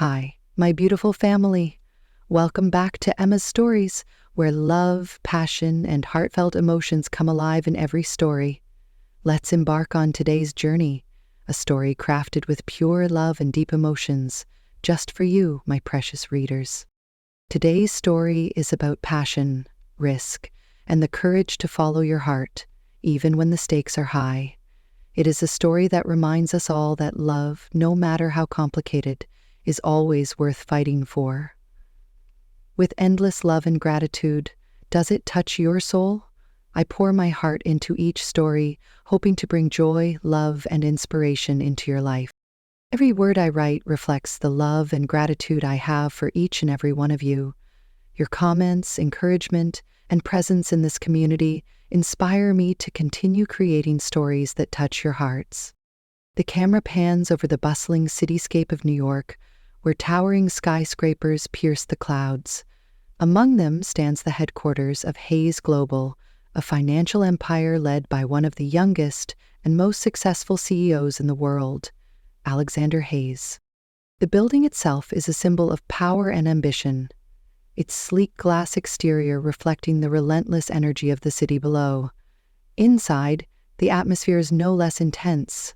Hi, my beautiful family. Welcome back to Emma's Stories, where love, passion, and heartfelt emotions come alive in every story. Let's embark on today's journey, a story crafted with pure love and deep emotions, just for you, my precious readers. Today's story is about passion, risk, and the courage to follow your heart, even when the stakes are high. It is a story that reminds us all that love, no matter how complicated, is always worth fighting for. With endless love and gratitude, does it touch your soul? I pour my heart into each story, hoping to bring joy, love, and inspiration into your life. Every word I write reflects the love and gratitude I have for each and every one of you. Your comments, encouragement, and presence in this community inspire me to continue creating stories that touch your hearts. The camera pans over the bustling cityscape of New York, where towering skyscrapers pierce the clouds. Among them stands the headquarters of Hayes Global, a financial empire led by one of the youngest and most successful CEOs in the world, Alexander Hayes. The building itself is a symbol of power and ambition, its sleek glass exterior reflecting the relentless energy of the city below. Inside, the atmosphere is no less intense.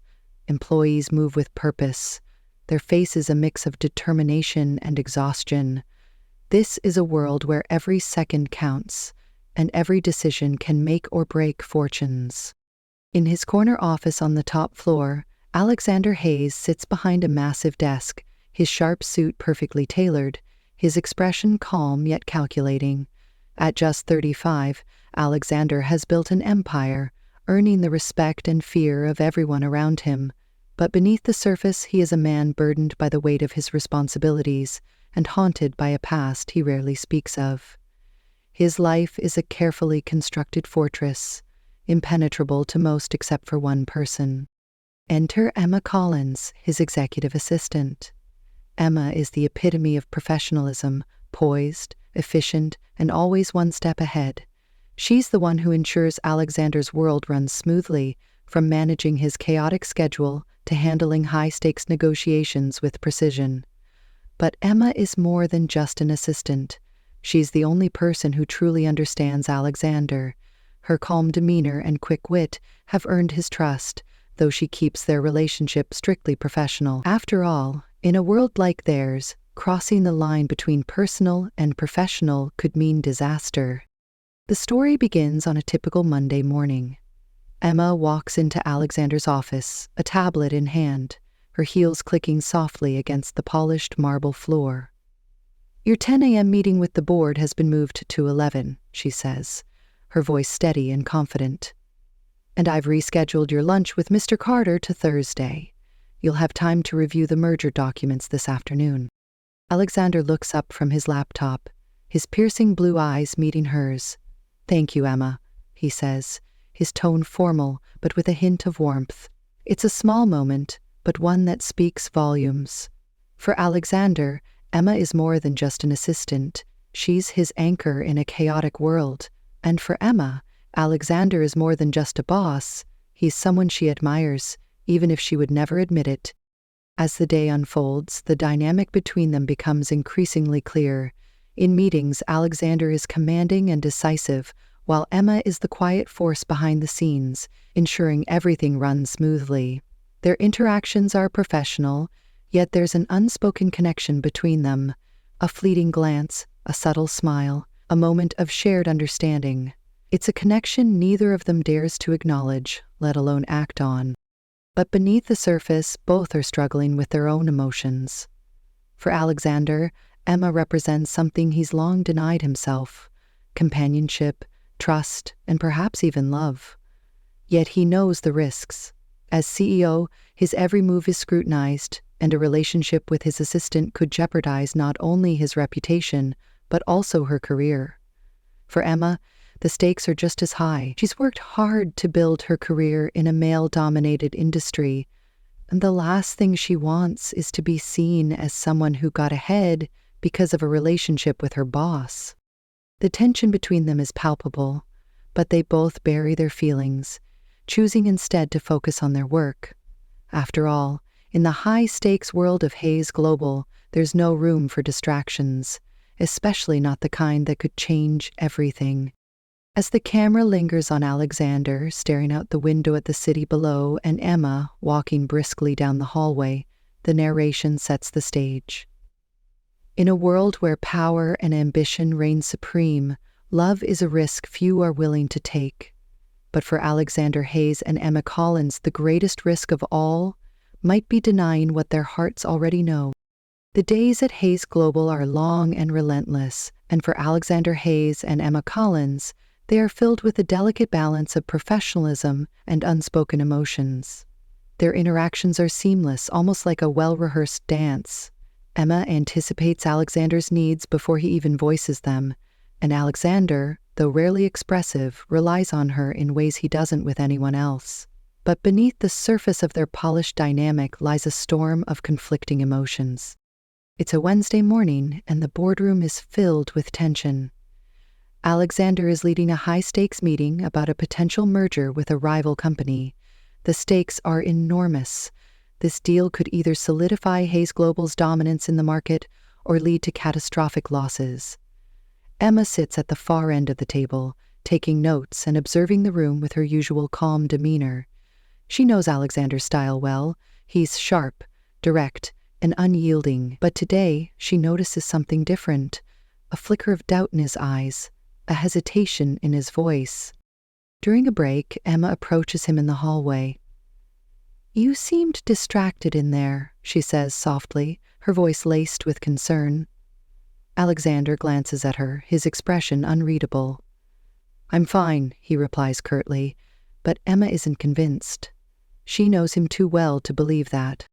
Employees move with purpose, their faces a mix of determination and exhaustion. This is a world where every second counts, and every decision can make or break fortunes. In his corner office on the top floor, Alexander Hayes sits behind a massive desk, his sharp suit perfectly tailored, his expression calm yet calculating. At just 35, Alexander has built an empire, earning the respect and fear of everyone around him. But beneath the surface, he is a man burdened by the weight of his responsibilities and haunted by a past he rarely speaks of. His life is a carefully constructed fortress, impenetrable to most except for one person. Enter Emma Collins, his executive assistant. Emma is the epitome of professionalism, poised, efficient, and always one step ahead. She's the one who ensures Alexander's world runs smoothly, from managing his chaotic schedule to handling high-stakes negotiations with precision. But Emma is more than just an assistant. She's the only person who truly understands Alexander. Her calm demeanor and quick wit have earned his trust, though she keeps their relationship strictly professional. After all, in a world like theirs, crossing the line between personal and professional could mean disaster. The story begins on a typical Monday morning. Emma walks into Alexander's office, a tablet in hand, her heels clicking softly against the polished marble floor. "Your 10 a.m. meeting with the board has been moved to 11, she says, her voice steady and confident. "And I've rescheduled your lunch with Mr. Carter to Thursday. You'll have time to review the merger documents this afternoon." Alexander looks up from his laptop, his piercing blue eyes meeting hers. "Thank you, Emma," he says, his tone formal but with a hint of warmth. It's a small moment, but one that speaks volumes. For Alexander, Emma is more than just an assistant. She's his anchor in a chaotic world. And for Emma, Alexander is more than just a boss. He's someone she admires, even if she would never admit it. As the day unfolds, the dynamic between them becomes increasingly clear. In meetings, Alexander is commanding and decisive, while Emma is the quiet force behind the scenes, ensuring everything runs smoothly. Their interactions are professional, yet there's an unspoken connection between them. A fleeting glance, a subtle smile, a moment of shared understanding. It's a connection neither of them dares to acknowledge, let alone act on. But beneath the surface, both are struggling with their own emotions. For Alexander, Emma represents something he's long denied himself: companionship, trust, and perhaps even love. Yet he knows the risks. As CEO, his every move is scrutinized, and a relationship with his assistant could jeopardize not only his reputation, but also her career. For Emma, the stakes are just as high. She's worked hard to build her career in a male-dominated industry, and the last thing she wants is to be seen as someone who got ahead because of a relationship with her boss. The tension between them is palpable, but they both bury their feelings, choosing instead to focus on their work. After all, in the high-stakes world of Hayes Global, There's no room for distractions, especially not the kind that could change everything. As the camera lingers on Alexander, staring out the window at the city below, and Emma, walking briskly down the hallway, the narration sets the stage. In a world where power and ambition reign supreme, love is a risk few are willing to take. But for Alexander Hayes and Emma Collins, the greatest risk of all might be denying what their hearts already know. The days at Hayes Global are long and relentless, and for Alexander Hayes and Emma Collins, they are filled with a delicate balance of professionalism and unspoken emotions. Their interactions are seamless, almost like a well-rehearsed dance. Emma anticipates Alexander's needs before he even voices them, and Alexander, though rarely expressive, relies on her in ways he doesn't with anyone else. But beneath the surface of their polished dynamic lies a storm of conflicting emotions. It's a Wednesday morning, and the boardroom is filled with tension. Alexander is leading a high-stakes meeting about a potential merger with a rival company. The stakes are enormous. This deal could either solidify Hayes Global's dominance in the market or lead to catastrophic losses. Emma sits at the far end of the table, taking notes and observing the room with her usual calm demeanor. She knows Alexander's style well. He's sharp, direct, and unyielding, but today she notices something different, a flicker of doubt in his eyes, a hesitation in his voice. During a break, Emma approaches him in the hallway. "You seemed distracted in there," she says softly, her voice laced with concern. Alexander glances at her, his expression unreadable. "I'm fine," he replies curtly, but Emma isn't convinced. She knows him too well to believe that.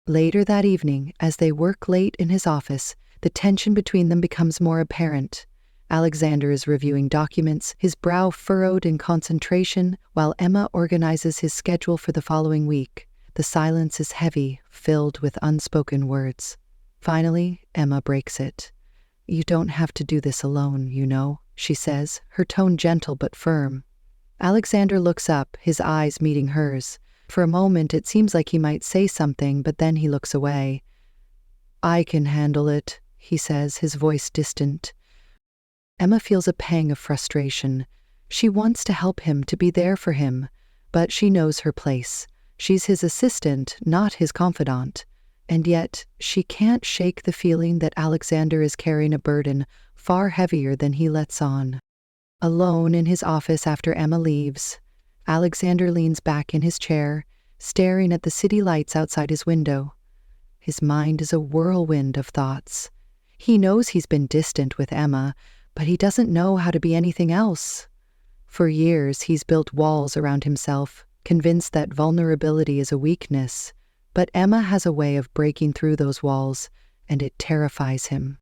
Later that evening, as they work late in his office, the tension between them becomes more apparent. Alexander is reviewing documents, his brow furrowed in concentration, while Emma organizes his schedule for the following week. The silence is heavy, filled with unspoken words. Finally, Emma breaks it. "You don't have to do this alone, you know," she says, her tone gentle but firm. Alexander looks up, his eyes meeting hers. For a moment, it seems like he might say something, but then he looks away. "I can handle it," he says, his voice distant. Emma feels a pang of frustration. She wants to help him, to be there for him, but she knows her place. She's his assistant, not his confidant. And yet, she can't shake the feeling that Alexander is carrying a burden far heavier than he lets on. Alone in his office after Emma leaves, Alexander leans back in his chair, staring at the city lights outside his window. His mind is a whirlwind of thoughts. He knows he's been distant with Emma, but he doesn't know how to be anything else. For years, he's built walls around himself, convinced that vulnerability is a weakness. But Emma has a way of breaking through those walls, and it terrifies him.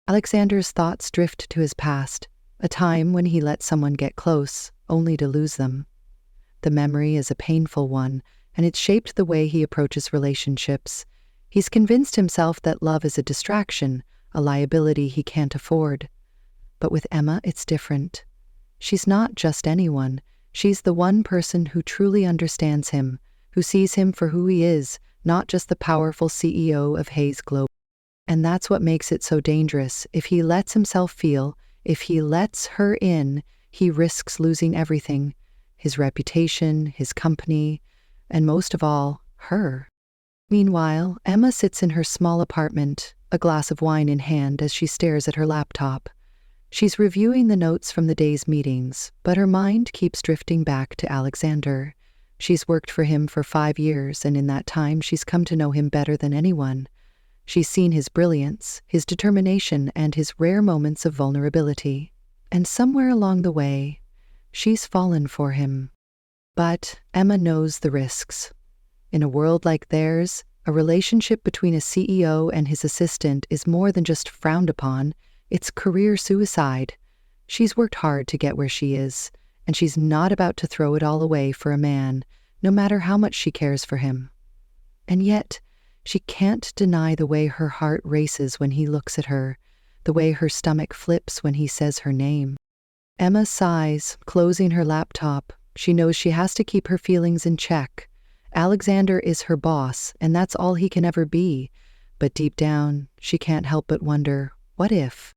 Alexander's thoughts drift to his past, a time when he let someone get close, only to lose them. The memory is a painful one, and it's shaped the way he approaches relationships. He's convinced himself that love is a distraction, a liability he can't afford. But with Emma, it's different. She's not just anyone. She's the one person who truly understands him, who sees him for who he is, not just the powerful CEO of Hayes Global. And that's what makes it so dangerous. If he lets himself feel, if he lets her in, he risks losing everything: his reputation, his company, and most of all, her. Meanwhile, Emma sits in her small apartment, a glass of wine in hand as she stares at her laptop. She's reviewing the notes from the day's meetings, but her mind keeps drifting back to Alexander. She's worked for him for 5 years, and in that time she's come to know him better than anyone. She's seen his brilliance, his determination, and his rare moments of vulnerability. And somewhere along the way, she's fallen for him. But Emma knows the risks. In a world like theirs, a relationship between a CEO and his assistant is more than just frowned upon. It's career suicide. She's worked hard to get where she is, and she's not about to throw it all away for a man, no matter how much she cares for him. And yet, she can't deny the way her heart races when he looks at her, the way her stomach flips when he says her name. Emma sighs, closing her laptop. She knows she has to keep her feelings in check. Alexander is her boss, and that's all he can ever be. But deep down, she can't help but wonder, what if?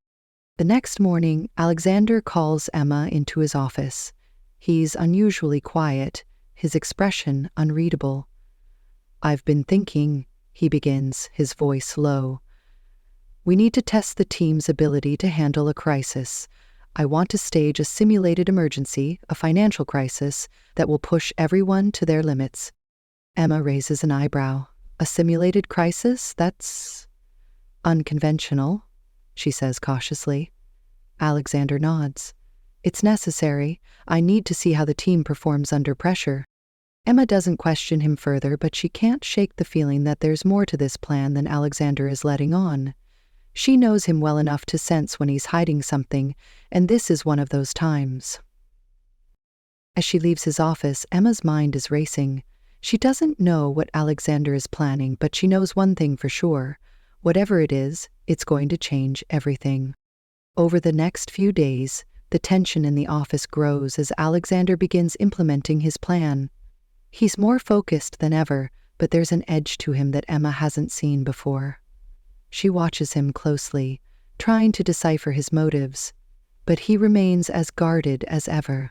The next morning, Alexander calls Emma into his office. He's unusually quiet, his expression unreadable. "I've been thinking," he begins, his voice low. "We need to test the team's ability to handle a crisis. I want to stage a simulated emergency, a financial crisis, that will push everyone to their limits." Emma raises an eyebrow. "A simulated crisis? That's unconventional," she says cautiously. Alexander nods. "It's necessary. I need to see how the team performs under pressure." Emma doesn't question him further, but she can't shake the feeling that there's more to this plan than Alexander is letting on. She knows him well enough to sense when he's hiding something, and this is one of those times. As she leaves his office, Emma's mind is racing. She doesn't know what Alexander is planning, but she knows one thing for sure. Whatever it is, it's going to change everything. Over the next few days, the tension in the office grows as Alexander begins implementing his plan. He's more focused than ever, but there's an edge to him that Emma hasn't seen before. She watches him closely, trying to decipher his motives, but he remains as guarded as ever.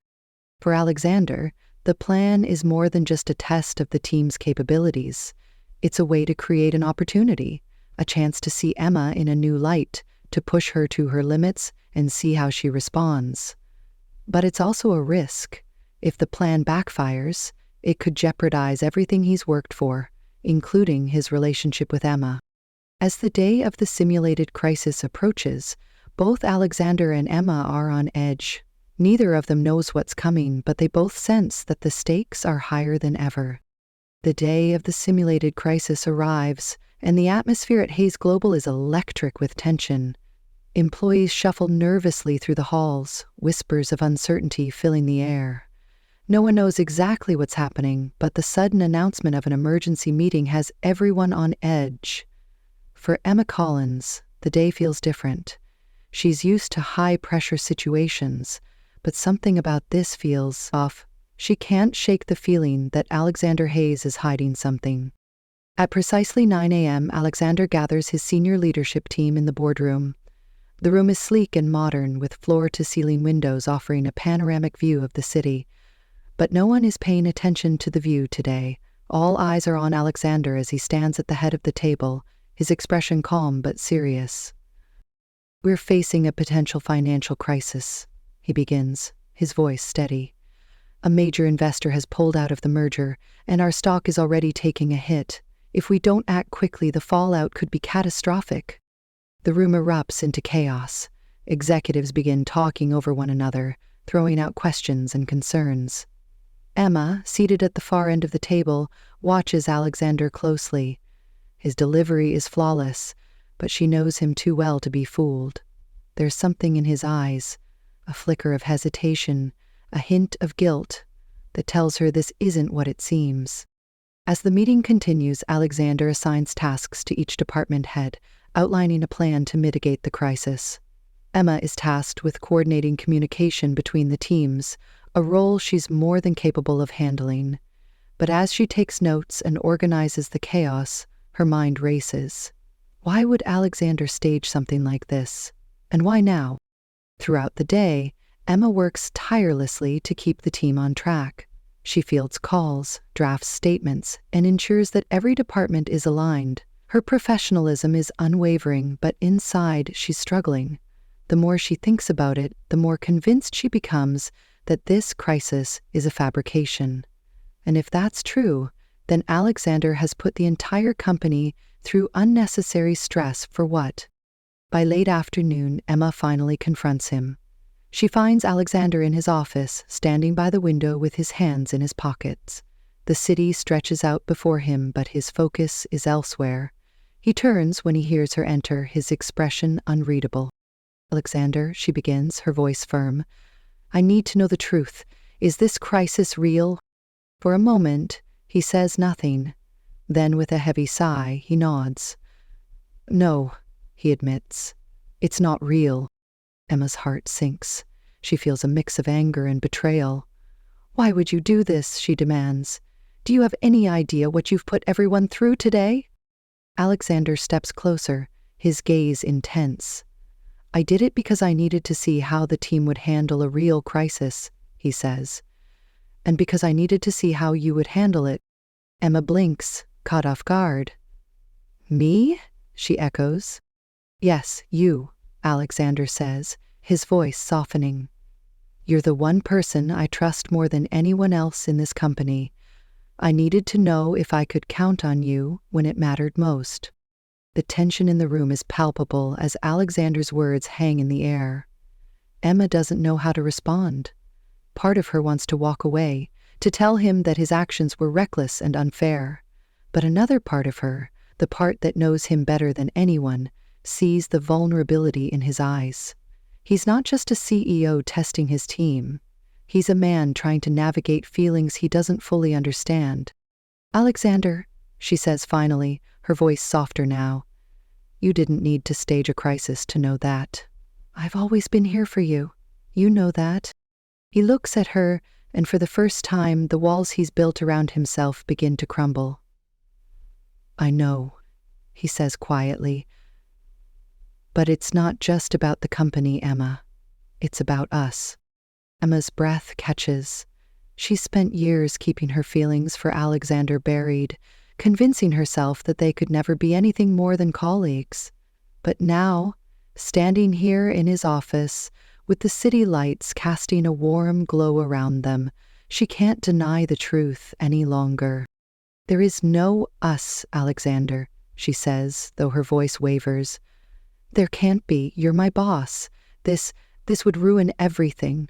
For Alexander, the plan is more than just a test of the team's capabilities. It's a way to create an opportunity, a chance to see Emma in a new light, to push her to her limits and see how she responds. But it's also a risk. If the plan backfires, it could jeopardize everything he's worked for, including his relationship with Emma. As the day of the simulated crisis approaches, both Alexander and Emma are on edge. Neither of them knows what's coming, but they both sense that the stakes are higher than ever. The day of the simulated crisis arrives, and the atmosphere at Hayes Global is electric with tension. Employees shuffle nervously through the halls, whispers of uncertainty filling the air. No one knows exactly what's happening, but the sudden announcement of an emergency meeting has everyone on edge. For Emma Collins, the day feels different. She's used to high-pressure situations, but something about this feels off. She can't shake the feeling that Alexander Hayes is hiding something. At precisely 9 a.m., Alexander gathers his senior leadership team in the boardroom. The room is sleek and modern, with floor-to-ceiling windows offering a panoramic view of the city. But no one is paying attention to the view today. All eyes are on Alexander as he stands at the head of the table, his expression calm but serious. "We're facing a potential financial crisis," he begins, his voice steady. "A major investor has pulled out of the merger, and our stock is already taking a hit. If we don't act quickly, the fallout could be catastrophic." The room erupts into chaos. Executives begin talking over one another, throwing out questions and concerns. Emma, seated at the far end of the table, watches Alexander closely. His delivery is flawless, but she knows him too well to be fooled. There's something in his eyes, a flicker of hesitation, a hint of guilt, that tells her this isn't what it seems. As the meeting continues, Alexander assigns tasks to each department head, outlining a plan to mitigate the crisis. Emma is tasked with coordinating communication between the teams, a role she's more than capable of handling. But as she takes notes and organizes the chaos, her mind races. Why would Alexander stage something like this? And why now? Throughout the day, Emma works tirelessly to keep the team on track. She fields calls, drafts statements, and ensures that every department is aligned. Her professionalism is unwavering, but inside she's struggling. The more she thinks about it, the more convinced she becomes that this crisis is a fabrication. And if that's true, then Alexander has put the entire company through unnecessary stress for what? By late afternoon, Emma finally confronts him. She finds Alexander in his office, standing by the window with his hands in his pockets. The city stretches out before him, but his focus is elsewhere. He turns when he hears her enter, his expression unreadable. "Alexander," she begins, her voice firm, "I need to know the truth. Is this crisis real?" For a moment, he says nothing. Then, with a heavy sigh, he nods. "No," he admits. "It's not real." Emma's heart sinks. She feels a mix of anger and betrayal. "Why would you do this?" she demands. "Do you have any idea what you've put everyone through today?" Alexander steps closer, his gaze intense. I did it because I needed to see how the team would handle a real crisis, he says. And because I needed to see how you would handle it. Emma blinks, caught off guard. Me? She echoes. Yes, you, Alexander says, his voice softening. You're the one person I trust more than anyone else in this company. I needed to know if I could count on you when it mattered most. The tension in the room is palpable as Alexander's words hang in the air. Emma doesn't know how to respond. Part of her wants to walk away, to tell him that his actions were reckless and unfair. But another part of her, the part that knows him better than anyone, sees the vulnerability in his eyes. He's not just a CEO testing his team. He's a man trying to navigate feelings he doesn't fully understand. Alexander, she says finally, her voice softer now. You didn't need to stage a crisis to know that. I've always been here for you. You know that. He looks at her, and for the first time, the walls he's built around himself begin to crumble. I know, he says quietly. But it's not just about the company, Emma. It's about us. Emma's breath catches. She's spent years keeping her feelings for Alexander buried, convincing herself that they could never be anything more than colleagues. But now, standing here in his office, with the city lights casting a warm glow around them, she can't deny the truth any longer. There is no us, Alexander, she says, though her voice wavers. There can't be. You're my boss. This would ruin everything.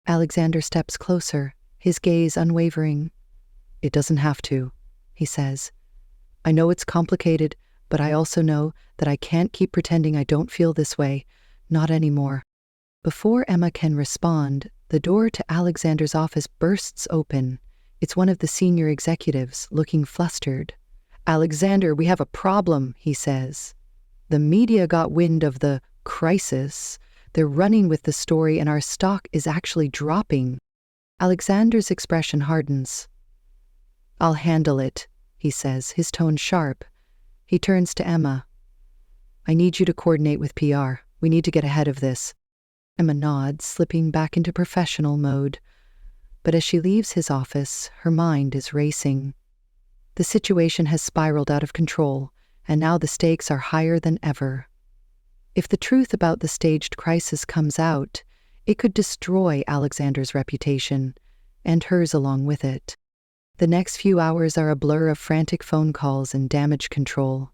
Alexander steps closer, his gaze unwavering. It doesn't have to, he says. I know it's complicated, but I also know that I can't keep pretending I don't feel this way. Not anymore. Before Emma can respond, the door to Alexander's office bursts open. It's one of the senior executives, looking flustered. Alexander, we have a problem, he says. The media got wind of the crisis. They're running with the story and our stock is actually dropping. Alexander's expression hardens. I'll handle it, he says, his tone sharp. He turns to Emma. I need you to coordinate with PR. We need to get ahead of this. Emma nods, slipping back into professional mode. But as she leaves his office, her mind is racing. The situation has spiraled out of control, and now the stakes are higher than ever. If the truth about the staged crisis comes out, it could destroy Alexander's reputation, and hers along with it. The next few hours are a blur of frantic phone calls and damage control.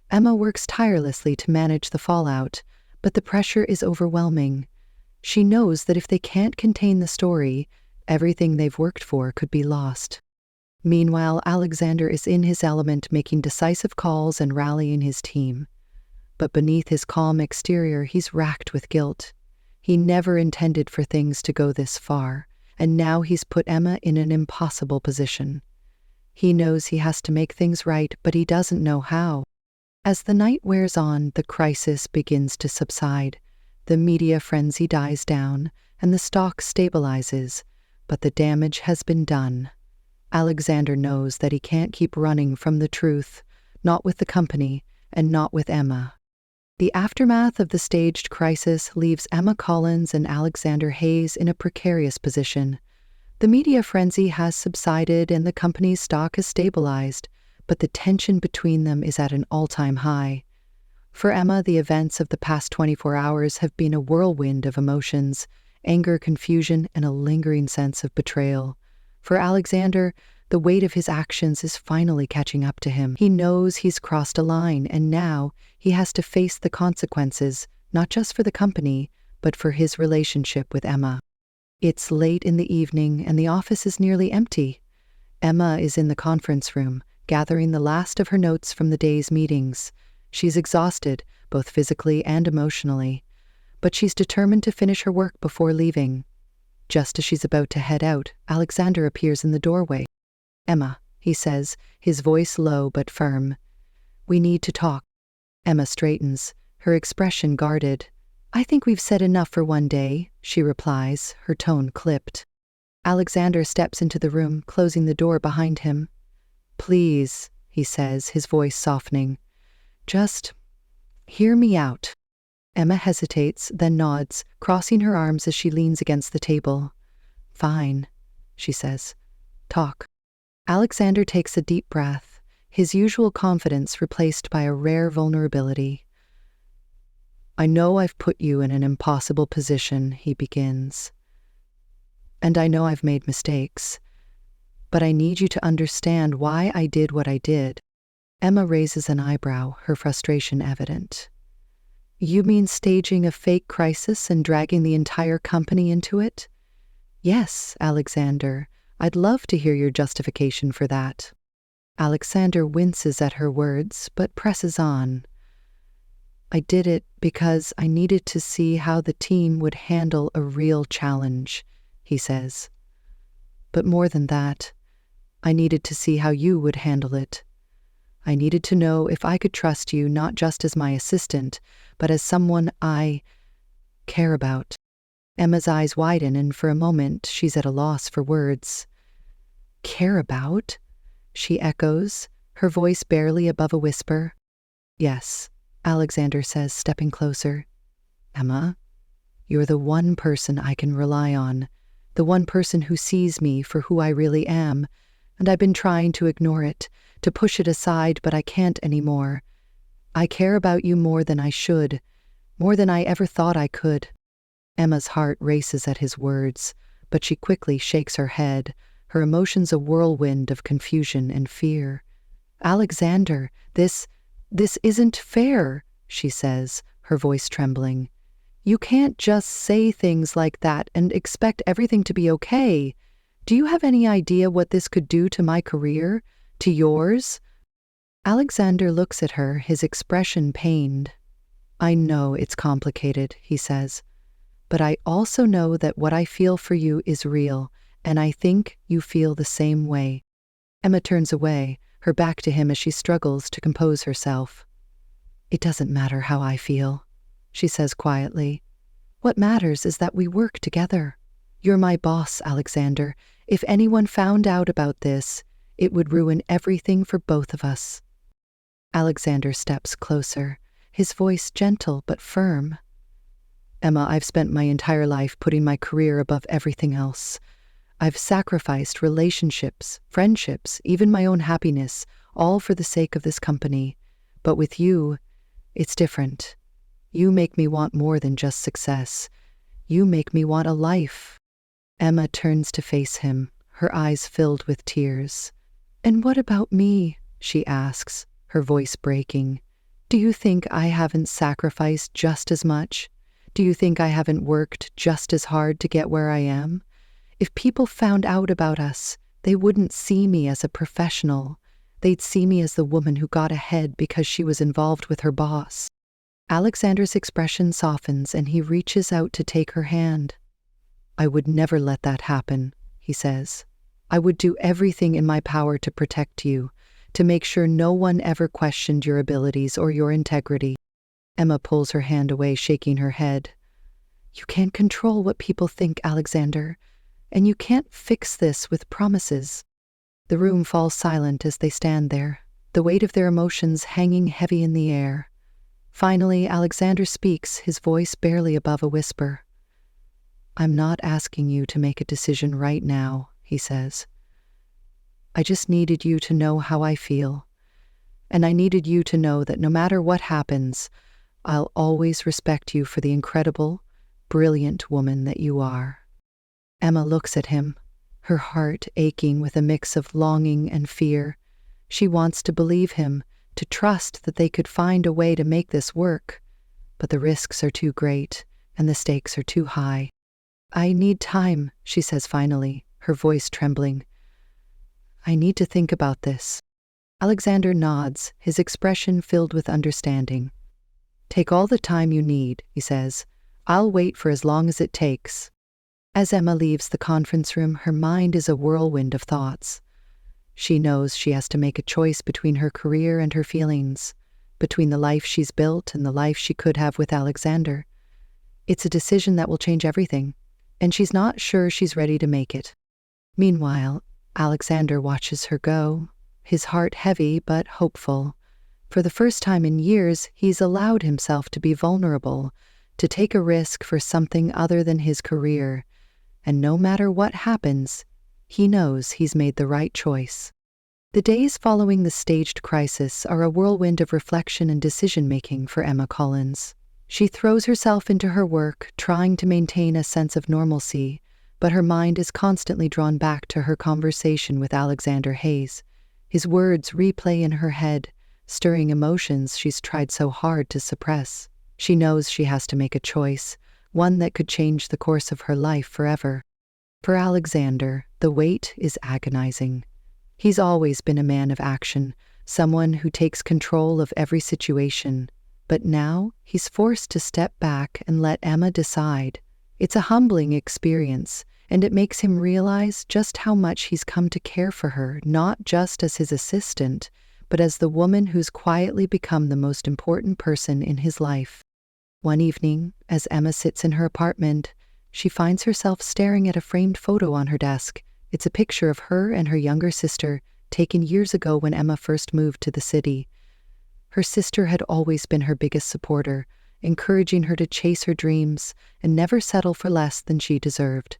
Emma works tirelessly to manage the fallout, but the pressure is overwhelming. She knows that if they can't contain the story, everything they've worked for could be lost. Meanwhile, Alexander is in his element, making decisive calls and rallying his team. But beneath his calm exterior, he's racked with guilt. He never intended for things to go this far, and now he's put Emma in an impossible position. He knows he has to make things right, but he doesn't know how. As the night wears on, the crisis begins to subside. The media frenzy dies down, and the stock stabilizes, but the damage has been done. Alexander knows that he can't keep running from the truth, not with the company, and not with Emma. The aftermath of the staged crisis leaves Emma Collins and Alexander Hayes in a precarious position. The media frenzy has subsided and the company's stock has stabilized, but the tension between them is at an all-time high. For Emma, the events of the past 24 hours have been a whirlwind of emotions, anger, confusion, and a lingering sense of betrayal. For Alexander, the weight of his actions is finally catching up to him. He knows he's crossed a line, and now he has to face the consequences, not just for the company, but for his relationship with Emma. It's late in the evening, and the office is nearly empty. Emma is in the conference room, gathering the last of her notes from the day's meetings. She's exhausted, both physically and emotionally, but she's determined to finish her work before leaving. Just as she's about to head out, Alexander appears in the doorway. Emma, he says, his voice low but firm. We need to talk. Emma straightens, her expression guarded. I think we've said enough for one day, she replies, her tone clipped. Alexander steps into the room, closing the door behind him. Please, he says, his voice softening. Just hear me out. Emma hesitates, then nods, crossing her arms as she leans against the table. Fine, she says. Talk. Alexander takes a deep breath, his usual confidence replaced by a rare vulnerability. I know I've put you in an impossible position, he begins. And I know I've made mistakes. But I need you to understand why I did what I did. Emma raises an eyebrow, her frustration evident. You mean staging a fake crisis and dragging the entire company into it? Yes, Alexander. I'd love to hear your justification for that. Alexander winces at her words, but presses on. I did it because I needed to see how the team would handle a real challenge, he says. But more than that, I needed to see how you would handle it. I needed to know if I could trust you not just as my assistant, but as someone I care about. Emma's eyes widen, and for a moment she's at a loss for words. Care about? She echoes, her voice barely above a whisper. Yes, Alexander says, stepping closer. Emma, you're the one person I can rely on, the one person who sees me for who I really am, and I've been trying to ignore it, to push it aside, but I can't anymore. I care about you more than I should, more than I ever thought I could. Emma's heart races at his words, but she quickly shakes her head, her emotions a whirlwind of confusion and fear. Alexander, this isn't fair, she says, her voice trembling. You can't just say things like that and expect everything to be okay. Do you have any idea what this could do to my career? To yours? Alexander looks at her, his expression pained. I know it's complicated, he says, but I also know that what I feel for you is real, and I think you feel the same way. Emma turns away, her back to him as she struggles to compose herself. It doesn't matter how I feel, she says quietly. What matters is that we work together. You're my boss, Alexander. If anyone found out about this, it would ruin everything for both of us. Alexander steps closer, his voice gentle but firm. Emma, I've spent my entire life putting my career above everything else. I've sacrificed relationships, friendships, even my own happiness, all for the sake of this company. But with you, it's different. You make me want more than just success. You make me want a life. Emma turns to face him, her eyes filled with tears. And what about me? She asks, her voice breaking. Do you think I haven't sacrificed just as much? Do you think I haven't worked just as hard to get where I am? If people found out about us, they wouldn't see me as a professional. They'd see me as the woman who got ahead because she was involved with her boss. Alexander's expression softens and he reaches out to take her hand. I would never let that happen, he says. I would do everything in my power to protect you, to make sure no one ever questioned your abilities or your integrity. Emma pulls her hand away, shaking her head. You can't control what people think, Alexander, and you can't fix this with promises. The room falls silent as they stand there, the weight of their emotions hanging heavy in the air. Finally, Alexander speaks, his voice barely above a whisper. I'm not asking you to make a decision right now, he says. I just needed you to know how I feel. And I needed you to know that no matter what happens, I'll always respect you for the incredible, brilliant woman that you are. Emma looks at him, her heart aching with a mix of longing and fear. She wants to believe him, to trust that they could find a way to make this work. But the risks are too great, and the stakes are too high. I need time, she says finally, her voice trembling. I need to think about this. Alexander nods, his expression filled with understanding. Take all the time you need, he says. I'll wait for as long as it takes. As Emma leaves the conference room, her mind is a whirlwind of thoughts. She knows she has to make a choice between her career and her feelings, between the life she's built and the life she could have with Alexander. It's a decision that will change everything, and she's not sure she's ready to make it. Meanwhile, Alexander watches her go, his heart heavy but hopeful. For the first time in years, he's allowed himself to be vulnerable, to take a risk for something other than his career. And no matter what happens, he knows he's made the right choice. The days following the staged crisis are a whirlwind of reflection and decision-making for Emma Collins. She throws herself into her work, trying to maintain a sense of normalcy, but her mind is constantly drawn back to her conversation with Alexander Hayes. His words replay in her head, stirring emotions she's tried so hard to suppress. She knows she has to make a choice, one that could change the course of her life forever. For Alexander, the wait is agonizing. He's always been a man of action, someone who takes control of every situation. But now, he's forced to step back and let Emma decide. It's a humbling experience, and it makes him realize just how much he's come to care for her, not just as his assistant, but as the woman who's quietly become the most important person in his life. One evening, as Emma sits in her apartment, she finds herself staring at a framed photo on her desk. It's a picture of her and her younger sister, taken years ago when Emma first moved to the city. Her sister had always been her biggest supporter, encouraging her to chase her dreams and never settle for less than she deserved.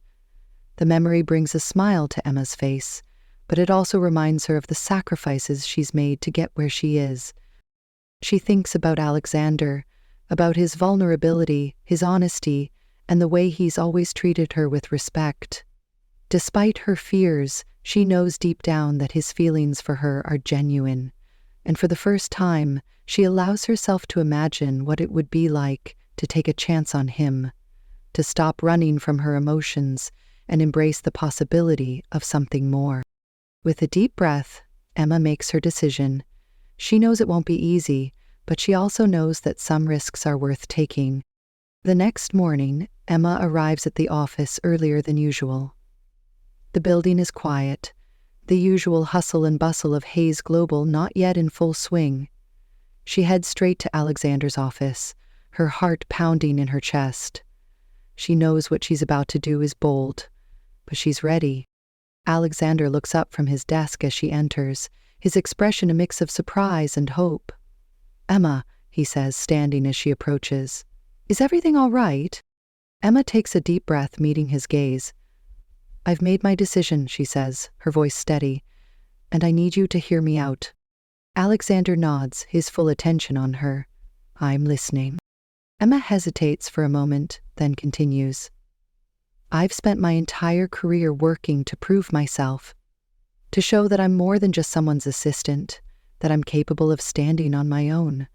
The memory brings a smile to Emma's face, but it also reminds her of the sacrifices she's made to get where she is. She thinks about Alexander, about his vulnerability, his honesty, and the way he's always treated her with respect. Despite her fears, she knows deep down that his feelings for her are genuine, and for the first time, she allows herself to imagine what it would be like to take a chance on him, to stop running from her emotions and embrace the possibility of something more. With a deep breath, Emma makes her decision. She knows it won't be easy, but she also knows that some risks are worth taking. The next morning, Emma arrives at the office earlier than usual. The building is quiet, the usual hustle and bustle of Hayes Global not yet in full swing. She heads straight to Alexander's office, her heart pounding in her chest. She knows what she's about to do is bold, but she's ready. Alexander looks up from his desk as she enters, his expression a mix of surprise and hope. "Emma," he says, standing as she approaches. "Is everything all right?" Emma takes a deep breath, meeting his gaze. "I've made my decision," she says, her voice steady, "and I need you to hear me out." Alexander nods, his full attention on her. "I'm listening." Emma hesitates for a moment, then continues. "I've spent my entire career working to prove myself, to show that I'm more than just someone's assistant, that I'm capable of standing on my own.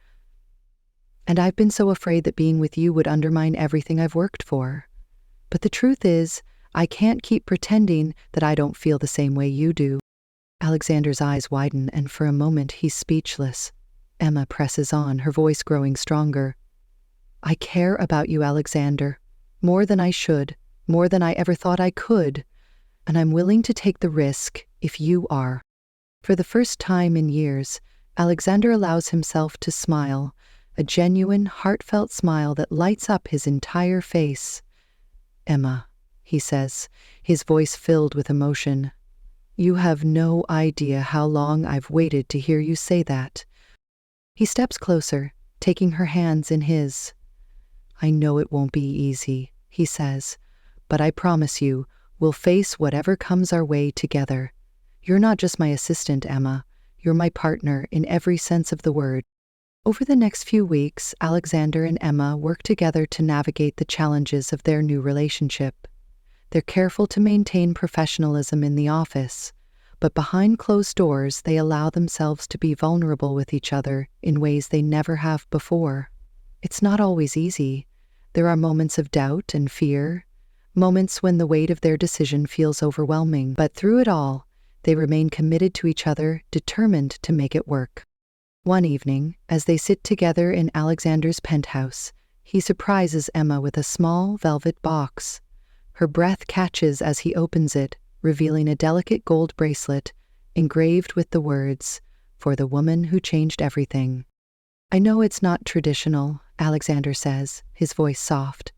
And I've been so afraid that being with you would undermine everything I've worked for. But the truth is, I can't keep pretending that I don't feel the same way you do." Alexander's eyes widen, and for a moment he's speechless. Emma presses on, her voice growing stronger. "I care about you, Alexander, more than I should, more than I ever thought I could, and I'm willing to take the risk if you are." For the first time in years, Alexander allows himself to smile, a genuine, heartfelt smile that lights up his entire face. "Emma," he says, his voice filled with emotion, "you have no idea how long I've waited to hear you say that." He steps closer, taking her hands in his. "I know it won't be easy," he says, "but I promise you, we'll face whatever comes our way together. You're not just my assistant, Emma. You're my partner in every sense of the word." Over the next few weeks, Alexander and Emma work together to navigate the challenges of their new relationship. They're careful to maintain professionalism in the office, but behind closed doors they allow themselves to be vulnerable with each other in ways they never have before. It's not always easy. There are moments of doubt and fear, moments when the weight of their decision feels overwhelming, but through it all, they remain committed to each other, determined to make it work. One evening, as they sit together in Alexander's penthouse, he surprises Emma with a small velvet box. Her breath catches as he opens it, revealing a delicate gold bracelet engraved with the words, "For the woman who changed everything." "I know it's not traditional," Alexander says, his voice soft,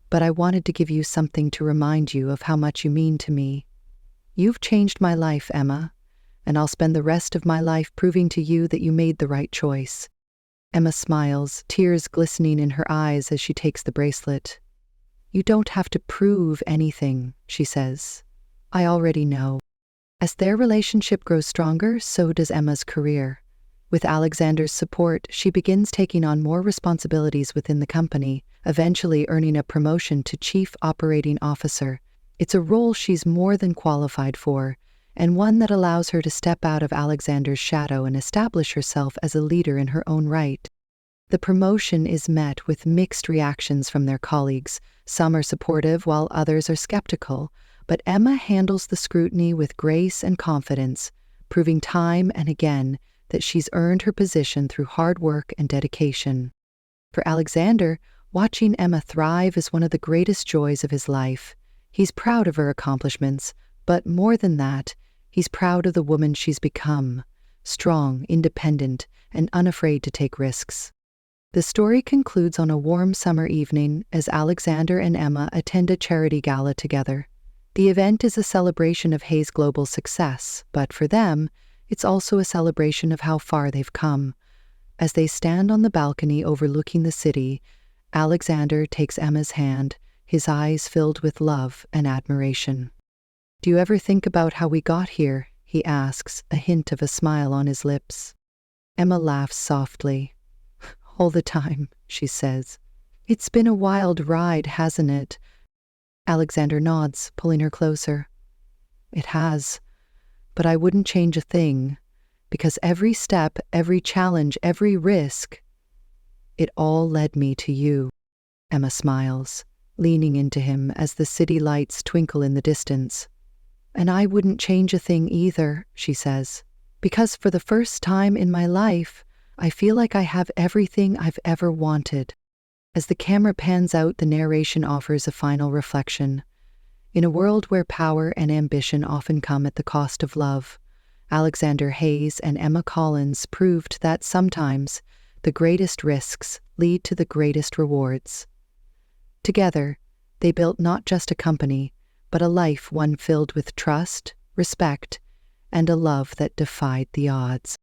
"but I wanted to give you something to remind you of how much you mean to me. You've changed my life, Emma, and I'll spend the rest of my life proving to you that you made the right choice. Emma smiles, tears glistening in her eyes as she takes the bracelet. You don't have to prove anything, she says. I already know. As their relationship grows stronger, so does Emma's career. With Alexander's support, she begins taking on more responsibilities within the company, eventually earning a promotion to Chief Operating Officer. It's a role she's more than qualified for, and one that allows her to step out of Alexander's shadow and establish herself as a leader in her own right. The promotion is met with mixed reactions from their colleagues. Some are supportive while others are skeptical, but Emma handles the scrutiny with grace and confidence, proving time and again that she's earned her position through hard work and dedication. For Alexander, watching Emma thrive is one of the greatest joys of his life. He's proud of her accomplishments, but more than that, he's proud of the woman she's become, strong, independent, and unafraid to take risks. The story concludes on a warm summer evening as Alexander and Emma attend a charity gala together. The event is a celebration of Hayes' global success, but for them, it's also a celebration of how far they've come. As they stand on the balcony overlooking the city, Alexander takes Emma's hand, his eyes filled with love and admiration. Do you ever think about how we got here? He asks, a hint of a smile on his lips. Emma laughs softly. All the time, she says. It's been a wild ride, hasn't it? Alexander nods, pulling her closer. It has. But I wouldn't change a thing, because every step, every challenge, every risk, it all led me to you. Emma smiles, leaning into him as the city lights twinkle in the distance. And I wouldn't change a thing either, she says, because for the first time in my life, I feel like I have everything I've ever wanted. As the camera pans out, the narration offers a final reflection. In a world where power and ambition often come at the cost of love, Alexander Hayes and Emma Collins proved that sometimes the greatest risks lead to the greatest rewards. Together, they built not just a company, but a life one filled with trust, respect, and a love that defied the odds.